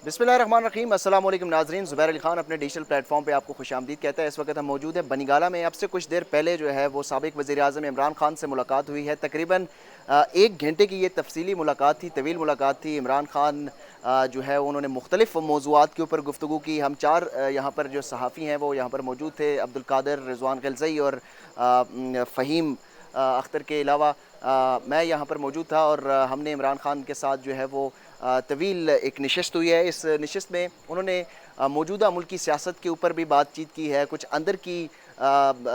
बिस्मिल्लाहिर्रहमानिर्रहीम। अस्सलाम वालेकुम नाज़रीन, ज़ुबैर अली ख़ान अपने डिजिटल प्लेटफॉर्म पे आपको खुशामदीद कहता है। इस वक्त हम मौजूद हैं बनीगाला में। अब से कुछ देर पहले जो है वो साबिक़ वज़ीर-ए-आज़म इमरान खान से मुलाकात हुई है। तकरीबन 1 घंटे की ये तफ़सीली मुलाकात थी, तवील मुलाकात थी। इमरान खान जो है उन्होंने मुख्तलिफ़ मौज़ूआत के ऊपर गुफ्तगू की। हम 4 यहाँ पर जो सहाफ़ी हैं वो यहाँ पर मौजूद थे, अब्दुल कादिर, रिज़वान ग़िलज़ई और फ़हीम अख्तर के अलावा मैं यहाँ पर मौजूद था और हमने इमरान खान के साथ जो है वो तवील एक नशिस्त हुई है। इस नशिस्त में उन्होंने मौजूदा मुल्क की सियासत के ऊपर भी बातचीत की है, कुछ अंदर की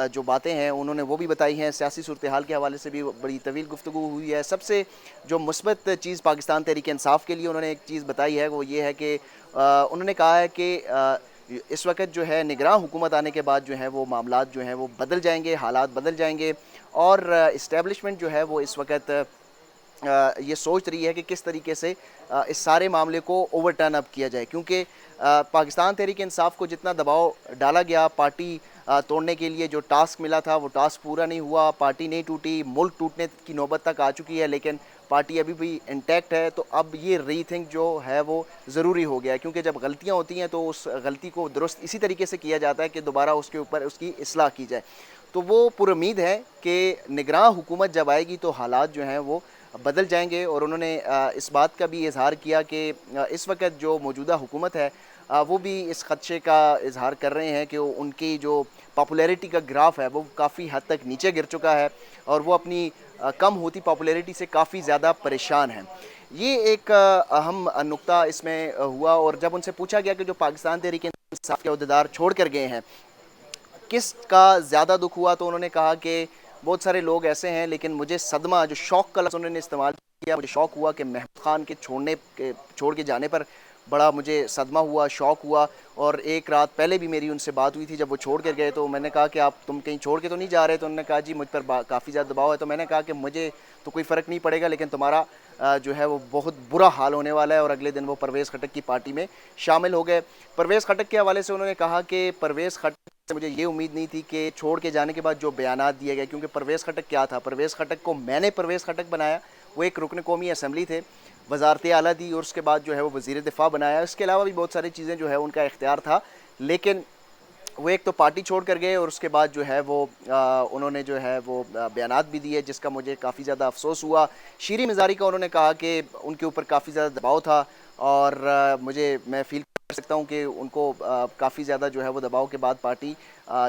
जो बातें हैं उन्होंने वो भी बताई हैं, सियासी सूरत हाल के हवाले से भी बड़ी तवील गुफ्तगू हुई है। सबसे जो मुस्बत चीज़ पाकिस्तान तहरीक इंसाफ के लिए उन्होंने एक चीज़ बताई है वो ये है कि उन्होंने कहा है कि इस वक्त जो है निगरान हुकूमत आने के बाद जो है वो मामलात जो हैं वो बदल जाएंगे, हालात बदल जाएंगे और इस्टेब्लिशमेंट जो है वो इस वक्त ये सोच रही है कि किस तरीके से इस सारे मामले को ओवरटर्न अप किया जाए, क्योंकि पाकिस्तान तहरीक इंसाफ को जितना दबाव डाला गया पार्टी तोड़ने के लिए, जो टास्क मिला था वो टास्क पूरा नहीं हुआ, पार्टी नहीं टूटी, मुल्क टूटने की नौबत तक आ चुकी है, लेकिन पार्टी अभी भी इंटैक्ट है। तो अब ये रीथिंक जो है वो ज़रूरी हो गया है, क्योंकि जब गलतियाँ होती हैं तो उस गलती को दुरुस्त इसी तरीके से किया जाता है कि दोबारा उसके ऊपर उसकी इस्लाह की जाए। तो वो पुरुम्मीद है कि निगरान हुकूमत जब आएगी तो हालात जो हैं वो बदल जाएंगे। और उन्होंने इस बात का भी इजहार किया कि इस वक्त जो मौजूदा हुकूमत है वो भी इस खदशे का इजहार कर रहे हैं कि उनकी जो पॉपुलैरिटी का ग्राफ है वो काफ़ी हद तक नीचे गिर चुका है और वो अपनी कम होती पॉपुलैरिटी से काफ़ी ज़्यादा परेशान हैं। ये एक अहम नुक्ता इसमें हुआ। और जब उनसे पूछा गया कि जो पाकिस्तान तहरीक इंसाफ के अहदेदार छोड़ कर गए हैं किस का ज़्यादा दुख हुआ, तो उन्होंने कहा कि बहुत सारे लोग ऐसे हैं, लेकिन मुझे सदमा, जो शौक का लफ्ज़ उन्होंने इस्तेमाल किया, मुझे शौक हुआ कि महमूद खान के छोड़ के जाने पर बड़ा मुझे सदमा हुआ, शौक हुआ। और एक रात पहले भी मेरी उनसे बात हुई थी जब वो छोड़ कर गए, तो मैंने कहा कि तुम कहीं छोड़ के तो नहीं जा रहे? तो उन्होंने कहा जी मुझ पर काफ़ी ज़्यादा दबाव है। तो मैंने कहा कि मुझे तो कोई फ़र्क नहीं पड़ेगा, लेकिन तुम्हारा जो है वो बहुत बुरा हाल होने वाला है। और अगले दिन वो परवेज़ खटक की पार्टी में शामिल हो गए। परवेज़ खटक के हवाले से उन्होंने कहा कि परवेज़ खटक से मुझे ये उम्मीद नहीं थी कि छोड़ के जाने के बाद जो बयानात दिए गए, क्योंकि परवेज़ खटक क्या था, परवेज़ खटक को मैंने परवेज़ खटक बनाया, वो एक रुकन कौमी असम्बली थे, वजारत आला दी और उसके बाद जो है वो वज़ीर दिफा बनाया। इसके अलावा भी बहुत सारी चीज़ें जो है उनका इख्तियार था, लेकिन वो एक तो पार्टी छोड़ कर गए और उसके बाद जो है वो उन्होंने जो है वो बयानात भी दिए, जिसका मुझे काफ़ी ज़्यादा अफसोस हुआ। शीरी मिज़ारी का उन्होंने कहा कि उनके ऊपर काफ़ी ज़्यादा दबाव था और मैं फील कर सकता हूँ कि उनको काफ़ी ज़्यादा जो है वो दबाव के बाद पार्टी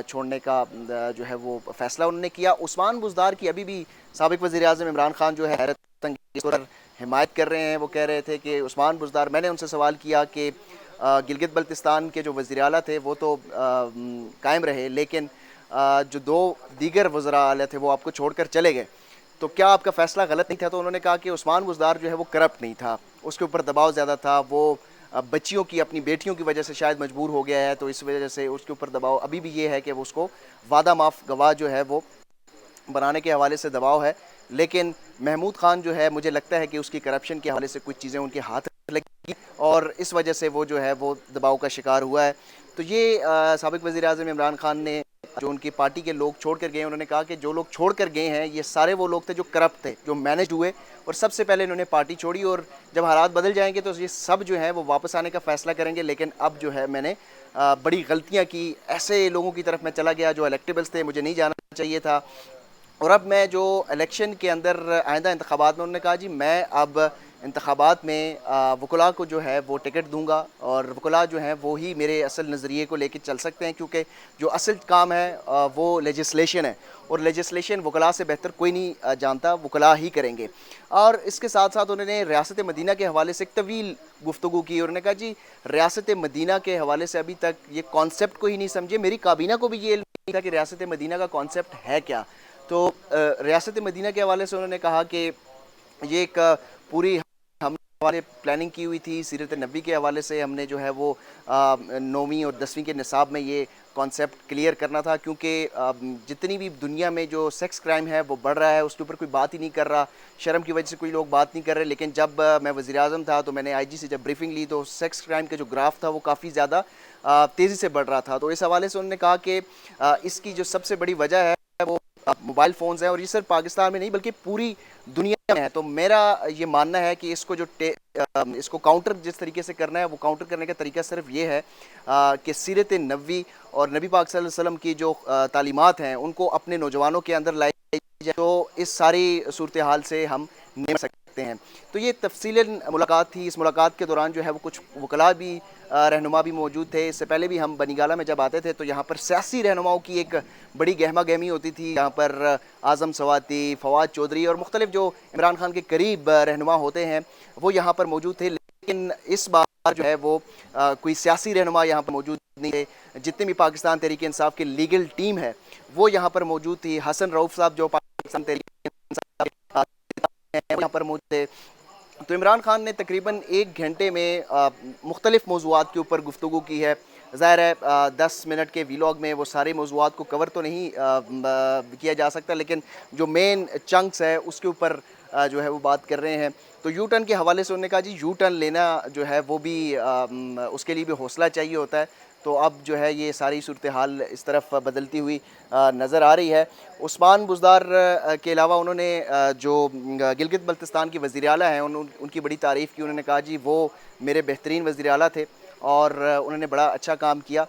छोड़ने का जो है वो फ़ैसला उन्होंने किया। उस्मान बुज़दार की अभी भी साबिक़ वज़ीर-ए-आज़म इमरान खान जो है हैरत अंगेज़ तौर पर हिमायत कर रहे हैं। वो कह रहे थे कि उस्मान बुज़दार, मैंने उनसे सवाल किया कि गिलगित बल्तिस्तान के जो वज़ीर आला थे वो तो कायम रहे, लेकिन जो 2 दीगर वज़रा आला थे वो आपको छोड़कर चले गए, तो क्या आपका फ़ैसला गलत नहीं था? तो उन्होंने कहा कि उस्मान बुज़दार जो है वो करप्ट नहीं था, उसके ऊपर दबाव ज़्यादा था, वो बच्चियों की, अपनी बेटियों की वजह से शायद मजबूर हो गया है, तो इस वजह से उसके ऊपर दबाव अभी भी ये है कि वो उसको वादा माफ़ गवाह जो है वो बनाने के हवाले से दबाव है। लेकिन महमूद खान जो है मुझे लगता है कि उसकी करप्शन के हवाले से कुछ चीज़ें उनके हाथ लगी और इस वजह से वो जो है वो दबाव का शिकार हुआ है। तो ये साबिक़ वज़ीर-ए-आज़म इमरान खान ने जो उनकी पार्टी के लोग छोड़ कर गए, उन्होंने कहा कि जो लोग छोड़ कर गए हैं ये सारे वो लोग थे जो करप्ट थे, जो मैनेज हुए और सबसे पहले इन्होंने पार्टी छोड़ी। और जब हालात बदल जाएंगे तो ये सब जो है वो वापस आने का फ़ैसला करेंगे। लेकिन अब जो है मैंने बड़ी गलतियाँ की, ऐसे लोगों की तरफ मैं चला गया जो इलेक्टेबल्स थे, मुझे नहीं जाना चाहिए था। और अब मैं जो इलेक्शन के अंदर आइंदा इंतखाबात में, उन्होंने कहा जी मैं अब इंतखाबात में वकला को जो है वो टिकट दूंगा और वकला जो हैं वो ही मेरे असल नज़रिए को लेकर चल सकते हैं, क्योंकि जो असल काम है वो लेजिस्लेशन है और लेजिस्लेशन वकला से बेहतर कोई नहीं जानता, वकला ही करेंगे। और इसके साथ साथ उन्होंने रियासत मदीना के हवाले से एक तवील गुफ्तगू की। उन्होंने कहा जी रियासत मदीना के हवाले से अभी तक ये कॉन्सेप्ट को ही नहीं समझे, मेरी काबीना को भी ये इल्म नहीं था कि रियासत मदीना का कॉन्सेप्ट है क्या। तो रियासत मदीना के हवाले से उन्होंने कहा कि ये एक पूरी हम हमारे प्लानिंग की हुई थी, सीरत नबी के हवाले से हमने जो है वो 9वीं और 10वीं के निसाब में ये कॉन्सेप्ट क्लियर करना था, क्योंकि जितनी भी दुनिया में जो सेक्स क्राइम है वो बढ़ रहा है, उसके ऊपर कोई बात ही नहीं कर रहा, शर्म की वजह से कोई लोग बात नहीं कर रहे। लेकिन जब मैं वज़ीर आज़म था तो मैंने IG से जब ब्रीफिंग ली तो सेक्स क्राइम का जो ग्राफ था वो काफ़ी ज़्यादा तेज़ी से बढ़ रहा था। तो इस हवाले से उन्होंने कहा कि इसकी जो सबसे बड़ी वजह है वो موبائل فونز ہیں، اور یہ صرف پاکستان میں نہیں بلکہ پوری دنیا میں ہے. تو میرا یہ ماننا ہے کہ اس کو اس کو کاؤنٹر جس طریقے سے کرنا ہے، وہ کاؤنٹر کرنے کا طریقہ صرف یہ ہے کہ سیرت نبوی اور نبی پاک صلی اللہ علیہ وسلم کی جو تعلیمات ہیں ان کو اپنے نوجوانوں کے اندر لائی جائے، تو اس ساری صورتحال سے ہم نمٹ سکتے ہیں. تو یہ تفصیل ملاقات تھی. اس ملاقات کے دوران جو ہے وہ کچھ وکلاء بھی رہنما بھی موجود تھے. اس سے پہلے بھی ہم بنی گالہ میں جب آتے تھے تو یہاں پر سیاسی رہنماؤں کی ایک بڑی گہما گہمی ہوتی تھی. یہاں پر اعظم سواتی، فواد چودھری اور مختلف جو عمران خان کے قریب رہنما ہوتے ہیں وہ یہاں پر موجود تھے. لیکن اس بار جو ہے وہ کوئی سیاسی رہنما یہاں پر موجود نہیں تھے. جتنے بھی پاکستان تحریک انصاف کی لیگل ٹیم ہے وہ یہاں پر موجود تھی. حسن رؤف صاحب جو پاکستان تحریک انصاف کے یہاں پر موجود تھے. تو عمران خان نے تقریباً 1 گھنٹے میں مختلف موضوعات کے اوپر گفتگو کی ہے. ظاہر ہے 10 منٹ کے ویلاگ میں وہ سارے موضوعات کو کور تو نہیں کیا جا سکتا، لیکن جو مین چنکس ہے اس کے اوپر جو ہے وہ بات کر رہے ہیں. تو یو ٹرن کے حوالے سے انہوں نے کہا جی یو ٹرن لینا جو ہے وہ بھی اس کے لیے بھی حوصلہ چاہیے ہوتا ہے. تو اب جو ہے یہ ساری صورتحال اس طرف بدلتی ہوئی نظر آ رہی ہے. عثمان بزدار کے علاوہ انہوں نے جو گلگت بلتستان کی وزیر اعلیٰ ہیں ان کی بڑی تعریف کی. انہوں نے کہا جی وہ میرے بہترین وزیر اعلیٰ تھے اور انہوں نے بڑا اچھا کام کیا،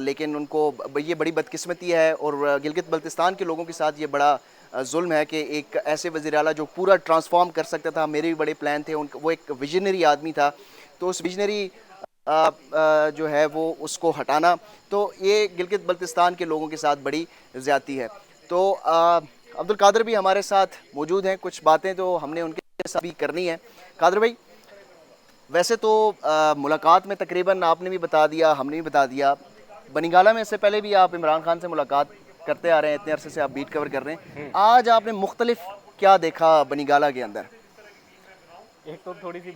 لیکن ان کو یہ بڑی بدقسمتی ہے اور گلگت بلتستان کے لوگوں کے ساتھ یہ بڑا ظلم ہے کہ ایک ایسے وزیر اعلیٰ جو پورا ٹرانسفارم کر سکتا تھا. میرے بھی بڑے پلان تھے، وہ ایک ویژنری آدمی تھا، تو اس ویژنری جو ہے وہ اس کو ہٹانا، تو یہ گلگت بلتستان کے لوگوں کے ساتھ بڑی زیادتی ہے. تو عبد القادر بھی ہمارے ساتھ موجود ہیں. کچھ باتیں تو ہم نے ان کے ساتھ بھی کرنی ہے. قادر بھائی، ویسے تو ملاقات میں تقریباً آپ نے بھی بتا دیا، ہم نے بھی بتا دیا. بنی گالہ میں اس سے پہلے بھی آپ عمران خان سے ملاقات کرتے آ رہے ہیں، اتنے عرصے سے آپ بیٹ کور کر رہے ہیں. آج آپ نے مختلف کیا دیکھا بنی گالہ کے اندر؟ ایک تو تھوڑی سی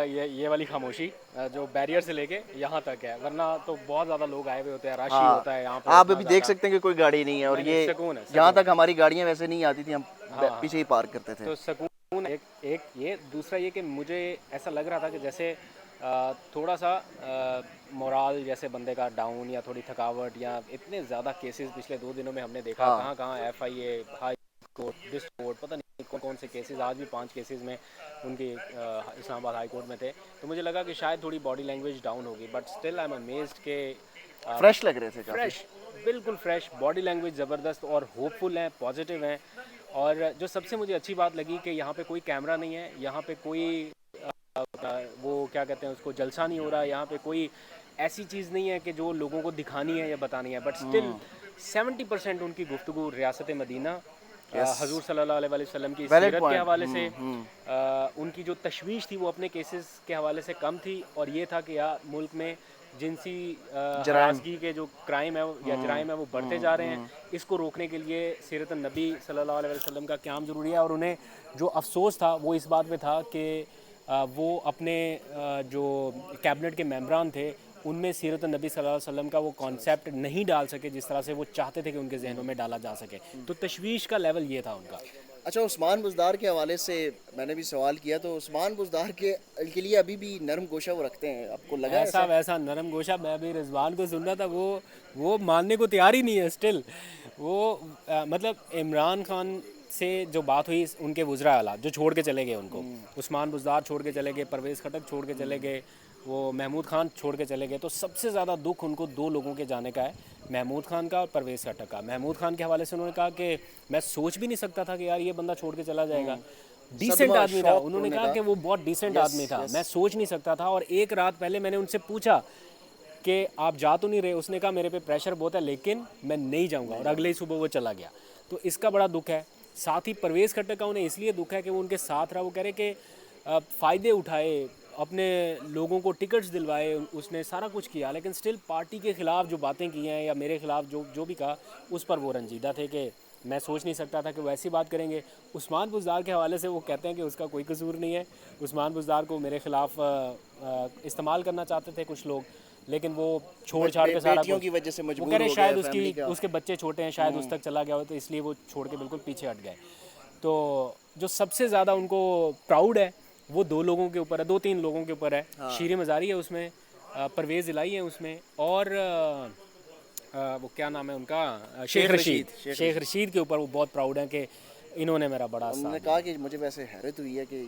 یہ والی خاموشی جو بیریئر سے لے کے یہاں تک ہے، ورنہ تو بہت زیادہ لوگ آئے ہوئے ہوتے ہیں، رش ہی ہاں، ہوتا ہے یہاں پہ آپ اتنا ابھی دیکھ زیادہ. سکتے ہیں کہ کوئی گاڑی نہیں ہے، اور نہیں، یہ سکون ہے، جہاں سکون تک ہے. ہماری گاڑیاں ویسے نہیں آتی تھیں ہم ہاں ہاں. پیچھے ہی پارک کرتے تھے. تو سکون ایک یہ، دوسرا یہ کہ مجھے ایسا لگ رہا تھا کہ جیسے تھوڑا سا مورال جیسے بندے کا ڈاؤن یا تھوڑی تھکاوٹ، یا اتنے زیادہ کیسز پچھلے 2 دنوں میں ہم نے دیکھا، ہاں کہاں کہاں ایف آئی اے، ہائی کورٹ، ڈسٹرکٹ کورٹ، پتہ نہیں کون سے کیسز، آج بھی 5 کیسز میں ان کی اسلام آباد ہائی کورٹ میں تھے. تو مجھے لگا کہ شاید تھوڑی باڈی لینگویج ڈاؤن ہوگی، but still I am amazed کہ فریش لگ رہے تھے کافی. فریش، بالکل فریش، باڈی لینگویج زبردست اور ہوپ فل ہیں، پازیٹیو ہیں. اور جو سب سے مجھے اچھی بات لگی کہ یہاں پہ کوئی کیمرہ نہیں ہے، یہاں پہ کوئی وہ کیا کہتے ہیں اس کو، جلسہ نہیں ہو رہا. یہاں پہ کوئی ایسی چیز نہیں ہے کہ جو لوگوں کو دکھانی ہے یا بتانی ہے، بٹ اسٹل 70% ان کی گفتگو ریاست مدینہ، یس، حضور صلی اللہ علیہ وسلم کی ویلڈ سیرت کے پوائنٹ. حوالے سے. ان کی جو تشویش تھی وہ اپنے کیسز کے حوالے سے کم تھی، اور یہ تھا کہ یار ملک میں جنسی جرائم. ہراسگی کے جو کرائم ہے یا جرائم ہے وہ بڑھتے جا رہے ہیں. اس کو روکنے کے لیے سیرت النبی صلی اللہ علیہ وسلم کا قیام ضروری ہے. اور انہیں جو افسوس تھا وہ اس بات میں تھا کہ وہ اپنے جو کیبنٹ کے ممبران تھے ان میں سیرت النبی صلی اللہ علیہ وسلم کا وہ کانسیپٹ نہیں ڈال سکے جس طرح سے وہ چاہتے تھے کہ ان کے ذہنوں میں ڈالا جا سکے. تو تشویش کا لیول یہ تھا ان کا. اچھا، عثمان بزدار کے حوالے سے میں نے بھی سوال کیا، تو عثمان بزدار کے لیے ابھی بھی نرم گوشہ وہ رکھتے ہیں، آپ کو لگا ایسا ایسا؟ ویسا نرم گوشہ، میں ابھی رضوان کو سن رہا تھا، وہ ماننے کو تیار ہی نہیں ہے اسٹل. وہ مطلب عمران خان سے جو بات ہوئی ان کے وزراء اعلیٰ جو چھوڑ کے چلے گئے ان کو، عثمان بزدار چھوڑ کے چلے گئے، پرویز خٹک چھوڑ کے چلے گئے، وہ محمود خان چھوڑ کے چلے گئے. تو سب سے زیادہ دکھ ان کو 2 لوگوں کے جانے کا ہے، محمود خان کا اور پرویز خٹک کا. محمود خان کے حوالے سے انہوں نے کہا کہ میں سوچ بھی نہیں سکتا تھا کہ یار یہ بندہ چھوڑ کے چلا جائے گا. ڈیسنٹ صدمہ، آدمی تھا، شوق انہوں نے انہوں کہا کہ وہ بہت ڈیسنٹ یس آدمی تھا، یس. میں سوچ نہیں سکتا تھا. اور ایک رات پہلے میں نے ان سے پوچھا کہ آپ جا تو نہیں رہے، اس نے کہا میرے پہ پریشر بہت ہے لیکن میں نہیں جاؤں گا، اور اگلے ہی صبح وہ چلا گیا. تو اس کا بڑا دکھ ہے. ساتھ ہی پرویز خٹک کا انہیں اس لیے دکھ ہے کہ وہ ان کے ساتھ رہا. وہ کہہ رہے کہ فائدے اٹھائے، اپنے لوگوں کو ٹکٹس دلوائے، اس نے سارا کچھ کیا، لیکن سٹل پارٹی کے خلاف جو باتیں کی ہیں یا میرے خلاف جو بھی کہا اس پر وہ رنجیدہ تھے کہ میں سوچ نہیں سکتا تھا کہ وہ ایسی بات کریں گے. عثمان بزدار کے حوالے سے وہ کہتے ہیں کہ اس کا کوئی قصور نہیں ہے. عثمان بزدار کو میرے خلاف استعمال کرنا چاہتے تھے کچھ لوگ، لیکن وہ چھوڑ چھاڑ کے سارا بیٹیوں کچھ، کی وجہ سے وہ مجبور کہہ رہے ہو گئے شاید فیملی کا. اس کے بچے چھوٹے ہیں، شاید اس تک چلا گیا ہو تو اس لیے وہ چھوڑ کے بالکل پیچھے ہٹ گئے. تو جو سب سے زیادہ ان کو پراؤڈ ہے وہ 2 لوگوں کے اوپر ہے، 2-3 لوگوں کے اوپر ہے. شیر مزاری ہے اس میں، پرویز الہی ہے اس میں، اور वो क्या नाम है उनका, शेख रशीद, शेख रशीद के ऊपर वो बहुत प्राउड हैं कि इन्होंने मेरा बड़ा उन्होंने कहा कि मुझे वैसे हैरत हुई है कि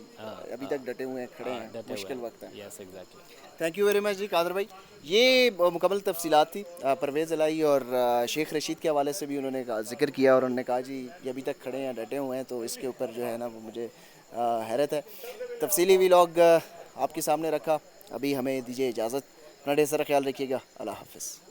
अभी तक डटे हुए हैं, खड़े हैं, मुश्किल वक्त है। Yes exactly. Thank you very much ji Qadir भाई। ये मुकम्मल तफसीलात थी परवेज़ इलाही और शेख रशीद के हवाले से भी उन्होंने जिक्र किया और उन्होंने कहा जी ये अभी तक खड़े हैं, डटे हुए हैं, तो इसके ऊपर जो है ना वो मुझे हैरत है। तफसीली व्लॉग आपके सामने रखा, अभी हमें दीजिए इजाज़त, अपना ढेर सारा ख्याल रखिएगा, अल्लाह हाफ़िज़।